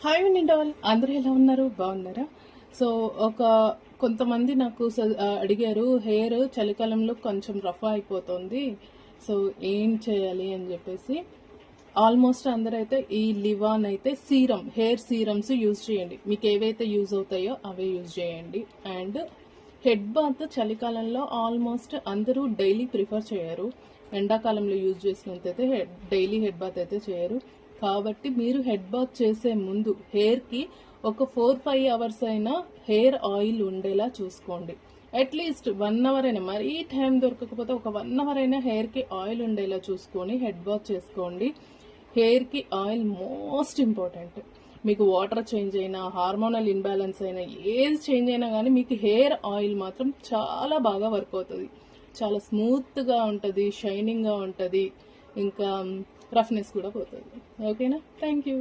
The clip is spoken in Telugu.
హాయ్ వినిడాల్, అందరూ ఎలా ఉన్నారు? బాగున్నారా? సో కొంతమంది నాకు అడిగారు, హెయిర్ చలికాలంలో కొంచెం రఫ్ అయిపోతుంది, సో ఏం చేయాలి అని చెప్పేసి. ఆల్మోస్ట్ అందరైతే ఈ లివాన్ అయితే హెయిర్ సీరమ్స్ యూజ్ చేయండి. మీకు ఏవైతే యూజ్ అవుతాయో అవే యూజ్ చేయండి. అండ్ హెడ్ బాత్ చలికాలంలో ఆల్మోస్ట్ అందరూ డైలీ ప్రిఫర్ చేయరు. ఎండాకాలంలో యూజ్ చేసినంతైతే డైలీ హెడ్ బాత్ అయితే చేయరు. కాబట్టి మీరు హెడ్ బాత్ చేసే ముందు హెయిర్కి ఒక 4-5 అవర్స్ అయినా హెయిర్ ఆయిల్ ఉండేలా చూసుకోండి. అట్లీస్ట్ 1 అవర్ అయినా, మరీ టైం దొరకకపోతే ఒక 1 అవర్ అయినా హెయిర్కి ఆయిల్ ఉండేలా చూసుకొని హెడ్ బాత్ చేసుకోండి. హెయిర్కి ఆయిల్ మోస్ట్ ఇంపార్టెంట్. మీకు వాటర్ చేంజ్ అయినా, హార్మోనల్ ఇన్బ్యాలెన్స్ అయినా, ఏది చేంజ్ అయినా కానీ మీకు హెయిర్ ఆయిల్ మాత్రం చాలా బాగా వర్క్ అవుతుంది. చాలా స్మూత్గా ఉంటుంది, షైనింగ్గా ఉంటుంది, ఇంకా రఫ్నెస్ కూడా పోతుంది. ఓకేనా? Thank you.